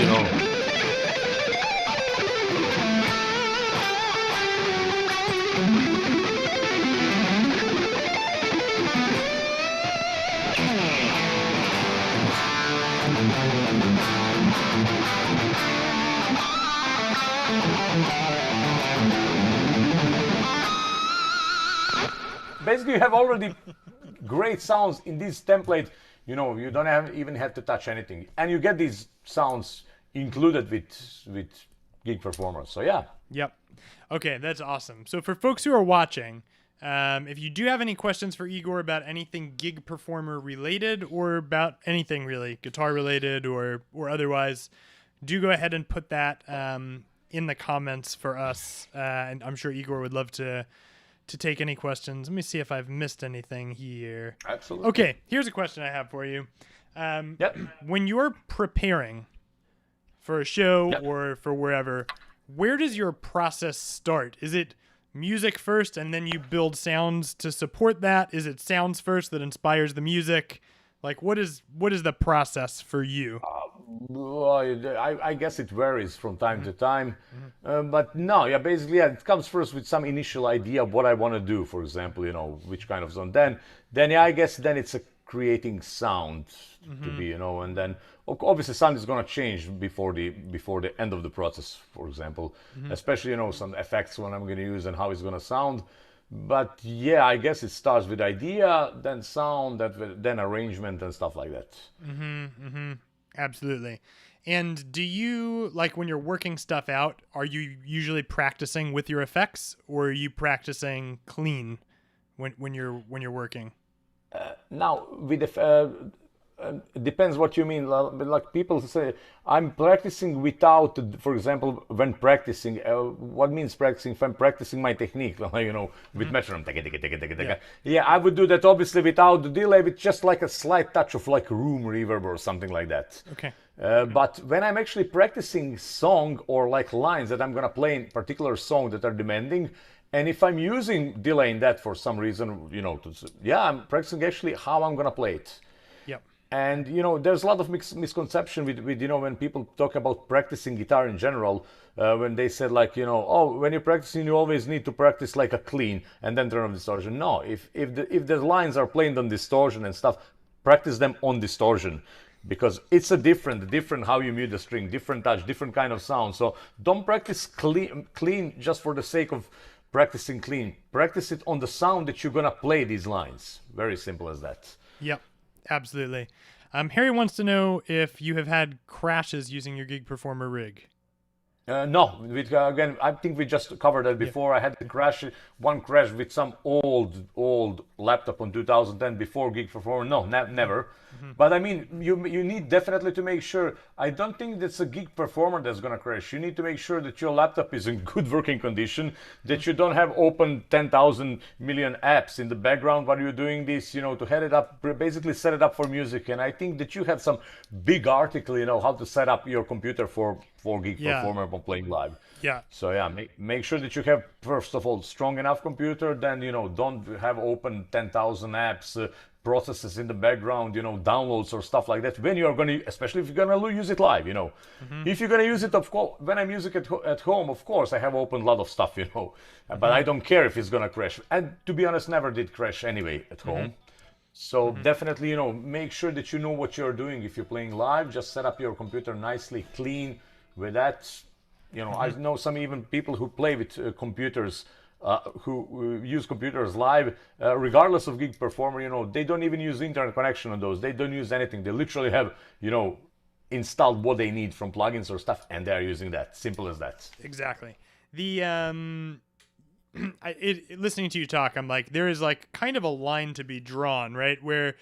[SPEAKER 2] Basically, you have already great sounds in this template. You don't even have to touch anything, and you get these sounds included with Gig Performer. So yeah.
[SPEAKER 1] Yep. Okay, that's awesome. So for folks who are watching, if you do have any questions for Igor about anything Gig Performer related, or about anything really guitar related or otherwise, do go ahead and put that in the comments for us, and I'm sure Igor would love to take any questions. Let me see if I've missed anything here.
[SPEAKER 2] Absolutely.
[SPEAKER 1] Okay, here's a question I have for you. When you're preparing for a show or for wherever, where does your process start? Is it music first and then you build sounds to support that? Is it sounds first that inspires the music? Like what is the process for you?
[SPEAKER 2] Well, I guess it varies from time to time,
[SPEAKER 1] Mm-hmm.
[SPEAKER 2] but no, yeah, basically, yeah, it comes first with some initial idea of what I want to do. For example, which kind of zone. Then yeah, I guess then it's a creating sound to
[SPEAKER 1] Mm-hmm.
[SPEAKER 2] be, and then obviously sound is gonna change before the end of the process. For example,
[SPEAKER 1] Mm-hmm.
[SPEAKER 2] especially some effects when I'm gonna use and how it's gonna sound. But yeah, I guess it starts with idea, then sound, then arrangement and stuff like that.
[SPEAKER 1] Mm-hmm. Mm-hmm. Absolutely. And do you like when you're working stuff out, are you usually practicing with your effects or are you practicing clean when you're working?
[SPEAKER 2] Now, it depends what you mean. Like people say, I'm practicing without, for example, when practicing. What means practicing? If I'm practicing my technique, with metronome, taka, taka, taka, taka,
[SPEAKER 1] Yeah.
[SPEAKER 2] taka. Yeah, I would do that obviously without the delay, with just like a slight touch of like room reverb or something like that.
[SPEAKER 1] Okay.
[SPEAKER 2] But when I'm actually practicing song or like lines that I'm gonna play in particular song that are demanding, and if I'm using delay in that for some reason, yeah, I'm practicing actually how I'm gonna play it.
[SPEAKER 1] Yep.
[SPEAKER 2] And there's a lot of misconception with when people talk about practicing guitar in general, when they said like oh, when you're practicing you always need to practice like a clean and then turn off distortion. No, if the lines are played on distortion and stuff, practice them on distortion, because it's a different how you mute the string, different touch, different kind of sound. So don't practice clean just for the sake of practicing clean. Practice it on the sound that you're gonna play these lines. Very simple as that.
[SPEAKER 1] Yep. Absolutely. Harry wants to know if you have had crashes using your gig performer rig.
[SPEAKER 2] No, again, I think we just covered that
[SPEAKER 1] Yeah.
[SPEAKER 2] before. I had one crash with some old laptop on 2010 before Gig Performer. No, never.
[SPEAKER 1] Mm-hmm.
[SPEAKER 2] But I mean, you need definitely to make sure. I don't think that's a Gig Performer that's gonna crash. You need to make sure that your laptop is in good working condition, that you don't have open 10,000 million apps in the background while you're doing this. To head it up, basically set it up for music. And I think that you have some big article, how to set up your computer for Gig
[SPEAKER 1] Yeah.
[SPEAKER 2] Performer when playing live.
[SPEAKER 1] Yeah.
[SPEAKER 2] So yeah, make sure that you have first of all strong enough computer. Then don't have open 10,000 apps, processes in the background, downloads or stuff like that. When you are gonna, especially if you're gonna use it live,
[SPEAKER 1] Mm-hmm.
[SPEAKER 2] if you're gonna use it, of course, when I'm using it at home, of course I have opened a lot of stuff, but I don't care if it's gonna crash. And to be honest, never did crash anyway at home. So definitely, make sure that you know what you're doing. If you're playing live, just set up your computer nicely, clean. With that, I know some even people who play with computers, who use computers live, regardless of Gig Performer. They don't even use internet connection on those. They don't use anything. They literally have, installed what they need from plugins or stuff, and they're using that. Simple as that.
[SPEAKER 1] Exactly. The listening to you talk, I'm like, there is like kind of a line to be drawn, right? Where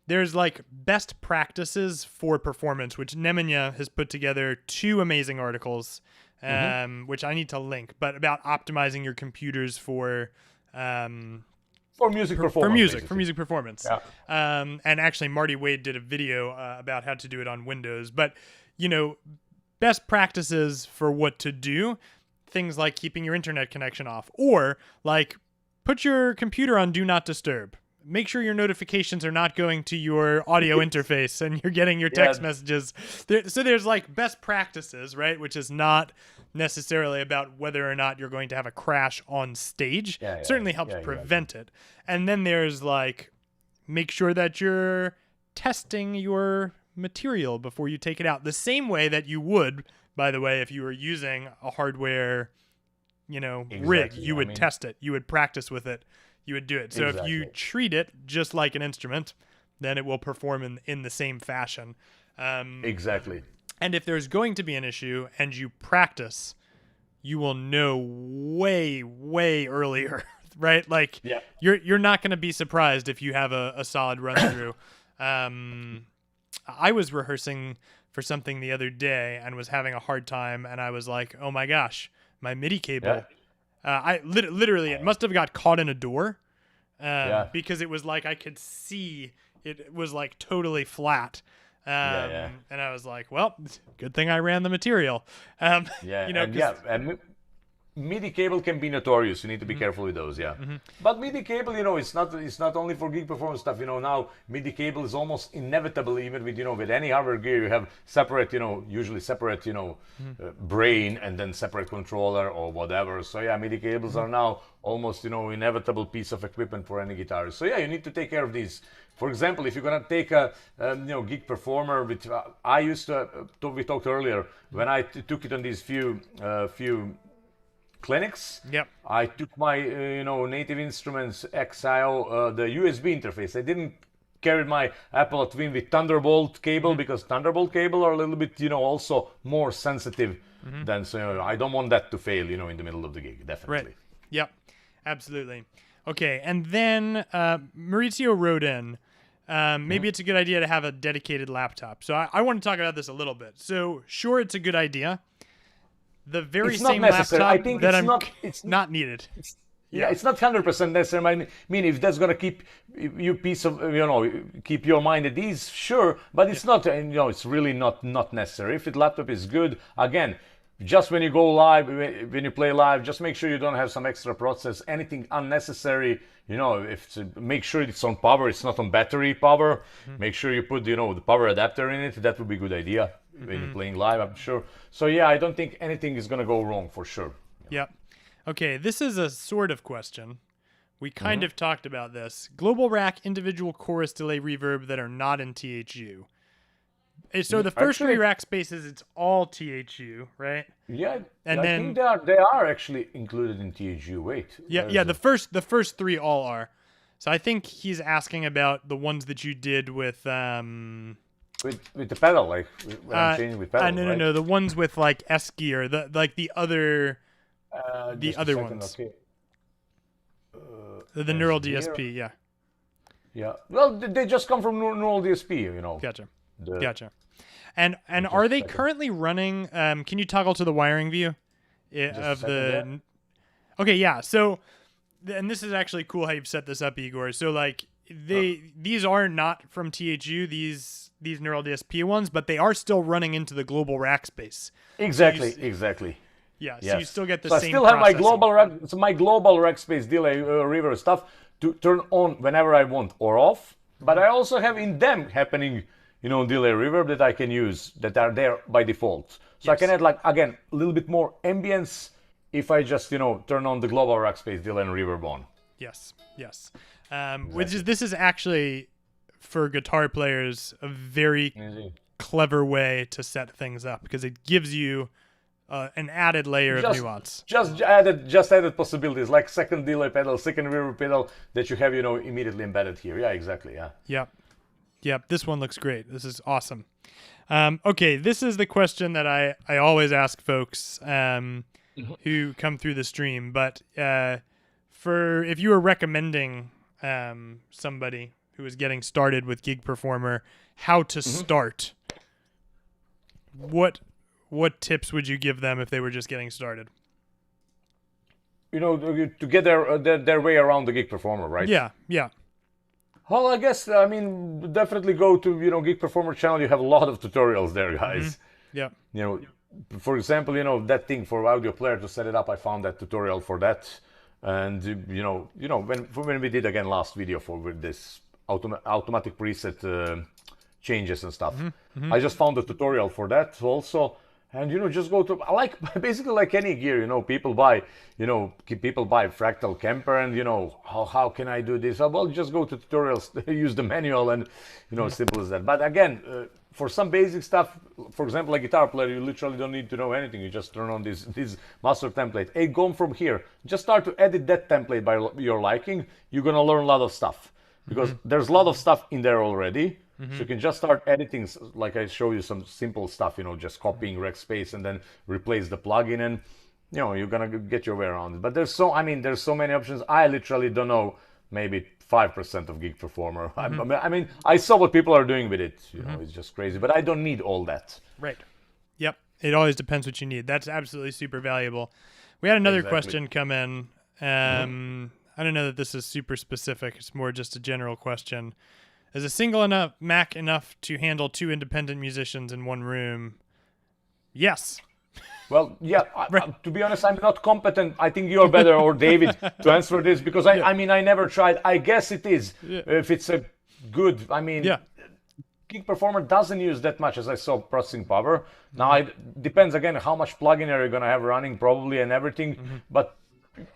[SPEAKER 1] there's like best practices for performance, which Nemanja has put together 2 amazing articles, which I need to link, but about optimizing your computers for
[SPEAKER 2] music performance.
[SPEAKER 1] For music performance.
[SPEAKER 2] Yeah.
[SPEAKER 1] And actually, Marty Wade did a video about how to do it on Windows. But best practices for what to do. Things like keeping your internet connection off, or like put your computer on do not disturb. Make sure your notifications are not going to your audio interface and you're getting your text messages. So there's like best practices, right? Which is not necessarily about whether or not you're going to have a crash on stage. It certainly helps prevent it. And then there's like, make sure that you're testing your material before you take it out. The same way that you would, by the way, if you were using a hardware, rig, you would test it. You would practice with it. You would do it. So if you treat it just like an instrument, then it will perform in the same fashion.
[SPEAKER 2] Exactly.
[SPEAKER 1] And if there's going to be an issue and you practice, you will know way, way earlier, right? Like you're not going to be surprised if you have a solid run through. I was rehearsing for something the other day and was having a hard time, and I was like, oh my gosh, my MIDI cable. I literally, it must have got caught in a door, because it was like I could see it was like totally flat. And I was like, well, good thing I ran the material.
[SPEAKER 2] MIDI cable can be notorious. You need to be careful with those, yeah. But MIDI cable, it's not only for gig performance stuff. Now MIDI cable is almost inevitable, even with with any hardware gear. You have separate, usually separate, brain and then separate controller or whatever. So yeah, MIDI cables are now almost, inevitable piece of equipment for any guitarist. So yeah, you need to take care of these. For example, if you're gonna take a gig performer, which I used to, we talked earlier when I took it on these few clinics.
[SPEAKER 1] Yep.
[SPEAKER 2] I took my Native Instruments XIO, the USB interface. I didn't carry my Apple Twin with Thunderbolt cable because Thunderbolt cable are a little bit also more sensitive than, so I don't want that to fail in the middle of the gig, definitely.
[SPEAKER 1] Right. Yep. Absolutely. Okay, and then Maurizio wrote in, maybe it's a good idea to have a dedicated laptop. So I want to talk about this a little bit. So sure, it's a good idea. The very
[SPEAKER 2] It's
[SPEAKER 1] same
[SPEAKER 2] not necessary.
[SPEAKER 1] laptop
[SPEAKER 2] I think
[SPEAKER 1] that
[SPEAKER 2] it's
[SPEAKER 1] not needed.
[SPEAKER 2] Yeah, it's not 100% necessary. I mean, if that's gonna keep you keep your mind at ease, sure. But it's not. It's really not necessary. If the laptop is good, again, just when you go live, when you play live, just make sure you don't have some extra process, anything unnecessary. Make sure it's on power, it's not on battery power. Make sure you put the power adapter in it. That would be a good idea when you're playing live, I'm sure. So yeah, I don't think anything is gonna go wrong for sure.
[SPEAKER 1] Yep. Okay, this is a sort of question. We kind of talked about this. Global rack individual chorus delay reverb that are not in THU. So the first three Rackspaces, it's all THU, right?
[SPEAKER 2] Yeah,
[SPEAKER 1] and
[SPEAKER 2] I think they are actually included in THU. Wait.
[SPEAKER 1] Yeah. The first three all are. So I think he's asking about the ones that you did with
[SPEAKER 2] with the pedal, like when I'm changing with pedal.
[SPEAKER 1] No. The ones with like Esky or the other ones.
[SPEAKER 2] Okay.
[SPEAKER 1] The neural DSP, yeah.
[SPEAKER 2] Yeah. Well, they just come from neural DSP,
[SPEAKER 1] Gotcha. Gotcha. And are they currently running? Can you toggle to the wiring view of the? Okay, yeah. So, and this is actually cool how you've set this up, Igor. So like these are not from THU, these neural DSP ones, but they are still running into the global Rackspace.
[SPEAKER 2] Exactly.
[SPEAKER 1] Yeah. So
[SPEAKER 2] yes.
[SPEAKER 1] you still get the
[SPEAKER 2] same.
[SPEAKER 1] same.
[SPEAKER 2] I still have
[SPEAKER 1] processing.
[SPEAKER 2] my global Rackspace delay reverb stuff to turn on whenever I want or off. But I also have in them happening. Delay reverb that I can use that are there by default. So I can add again a little bit more ambience if I just turn on the global Rackspace delay and reverb on.
[SPEAKER 1] Yes. Exactly. This is actually for guitar players a very clever way to set things up because it gives you an added layer of nuance.
[SPEAKER 2] Just added possibilities like second delay pedal, second reverb pedal that you have immediately embedded here. Yeah, exactly. Yeah.
[SPEAKER 1] Yep, this one looks great. This is awesome. Okay, this is the question that I always ask folks who come through the stream. But for if you were recommending somebody who is getting started with Gig Performer, how to start, what tips would you give them if they were just getting started?
[SPEAKER 2] To get their way around the Gig Performer, right?
[SPEAKER 1] Yeah.
[SPEAKER 2] Well, I guess, definitely go to, Gig Performer channel. You have a lot of tutorials there, guys.
[SPEAKER 1] Yeah.
[SPEAKER 2] For example, that thing for audio player to set it up, I found that tutorial for that. And, when we did, again, last video with this automatic preset changes and stuff, I just found the tutorial for that also. And just go to basically like any gear, people buy Fractal Kemper, and how can I do this? Well, just go to tutorials, use the manual, and simple as that. But again, for some basic stuff, for example, like guitar player, you literally don't need to know anything. You just turn on this master template. Hey, go from here. Just start to edit that template by your liking. You're gonna learn a lot of stuff because there's a lot of stuff in there already. So you can just start editing, like I show you some simple stuff, just copying Rackspace and then replace the plugin, and you're gonna get your way around it. But there's so many options. I literally don't know, maybe 5% of Gig Performer. I saw what people are doing with it. It's just crazy. But I don't need all that.
[SPEAKER 1] Right. Yep. It always depends what you need. That's absolutely super valuable. We had another question come in. I don't know that this is super specific. It's more just a general question. Is a single Mac enough to handle two independent musicians in one room? Yes.
[SPEAKER 2] Well, yeah,
[SPEAKER 1] Right.
[SPEAKER 2] to be honest, I'm not competent. I think you're better, or David, to answer this, because
[SPEAKER 1] Yeah.
[SPEAKER 2] I mean, I never tried. I guess it is.
[SPEAKER 1] Yeah.
[SPEAKER 2] If it's a good, I
[SPEAKER 1] Yeah.
[SPEAKER 2] mean, Gig Performer doesn't use that much, as I saw, processing power. Now,
[SPEAKER 1] Mm-hmm.
[SPEAKER 2] it depends again how much plugin are you going to have running, probably, and everything.
[SPEAKER 1] Mm-hmm.
[SPEAKER 2] But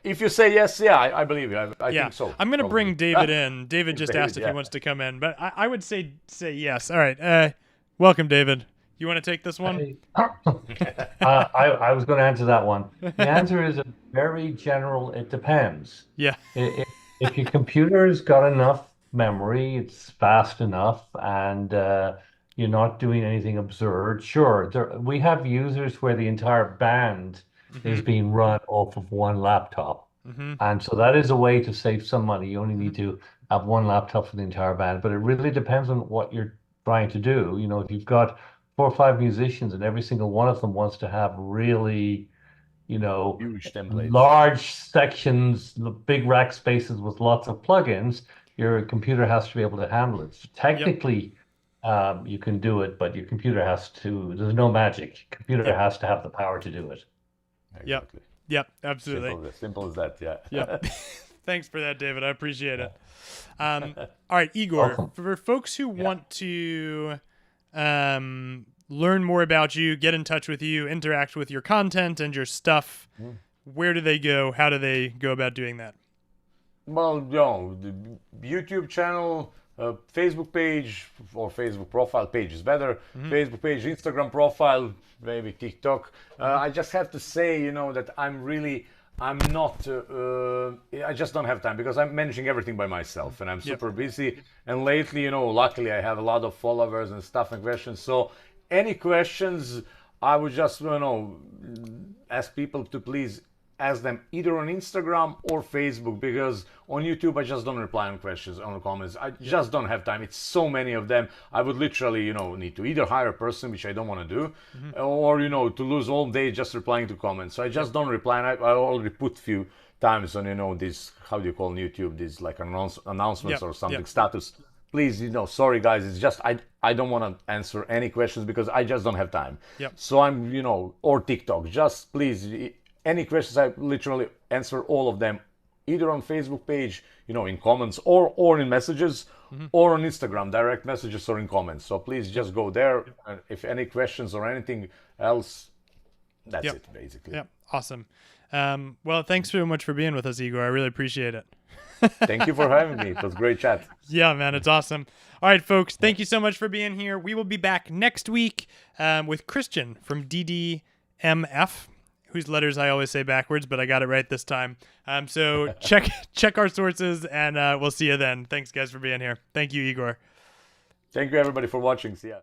[SPEAKER 2] if you say yes, yeah, I believe you. I
[SPEAKER 1] Yeah,
[SPEAKER 2] think so,
[SPEAKER 1] I'm gonna
[SPEAKER 2] probably.
[SPEAKER 1] bring David in. David just
[SPEAKER 2] David,
[SPEAKER 1] asked if he
[SPEAKER 2] yeah.
[SPEAKER 1] wants to come in, but I would say yes. All right, welcome, David. You want to take this one?
[SPEAKER 3] I was going to answer that one. The answer is a very general, it depends.
[SPEAKER 1] Yeah.
[SPEAKER 3] If your computer's got enough memory, it's fast enough, and you're not doing anything absurd, sure. We have users where the entire band
[SPEAKER 1] Mm-hmm.
[SPEAKER 3] is being run off of one laptop.
[SPEAKER 1] Mm-hmm.
[SPEAKER 3] And so that is a way to save some money. You only need to have one laptop for the entire band, but it really depends on what you're trying to do. You know, if you've got 4 or 5 musicians and every single one of them wants to have really,
[SPEAKER 2] Huge templates.
[SPEAKER 3] large sections, big rack spaces with lots of plugins, your computer has to be able to handle it. So
[SPEAKER 1] Yep.
[SPEAKER 3] technically, you can do it, but your computer has to, there's no magic. Computer
[SPEAKER 1] Yep.
[SPEAKER 3] has to have the power to do it.
[SPEAKER 2] Exactly.
[SPEAKER 1] Yep. Absolutely.
[SPEAKER 2] Simple as that, yeah.
[SPEAKER 1] Yep. Thanks for that, David. I appreciate it. All right, Igor.
[SPEAKER 3] Welcome.
[SPEAKER 1] For folks who want to learn more about you, get in touch with you, interact with your content and your stuff, where do they go? How do they go about doing that?
[SPEAKER 2] Well, the YouTube channel, Facebook page, or Facebook profile page is better. Facebook page, Instagram profile, maybe TikTok. I just have to say, that I'm not, I just don't have time because I'm managing everything by myself and I'm super busy. And lately, luckily I have a lot of followers and stuff and questions. So any questions, I would just, ask people to please ask them either on Instagram or Facebook, because on YouTube I just don't reply on questions, on comments. I just don't have time. It's so many of them. I would literally, need to either hire a person, which I don't want to do, or to lose all day just replying to comments. So I just don't reply. And I already put few times on this, how do you call on YouTube, these like announcements or something, status. Please, sorry guys, it's just I don't want to answer any questions because I just don't have time.
[SPEAKER 1] Yep.
[SPEAKER 2] So I'm, or TikTok, just please, any questions, I literally answer all of them, either on Facebook page, in comments, or in messages, or on Instagram, direct messages or in comments. So please just go there. And if any questions or anything else, that's it basically.
[SPEAKER 1] Yeah, awesome. Well, thanks so much for being with us, Igor. I really appreciate it.
[SPEAKER 2] Thank you for having me. It was a great chat.
[SPEAKER 1] Yeah, man, it's awesome. All right, folks, thank you so much for being here. We will be back next week with Christian from DDMF, whose letters I always say backwards, but I got it right this time. So check our sources, and we'll see you then. Thanks, guys, for being here. Thank you, Igor.
[SPEAKER 2] Thank you, everybody, for watching. See ya.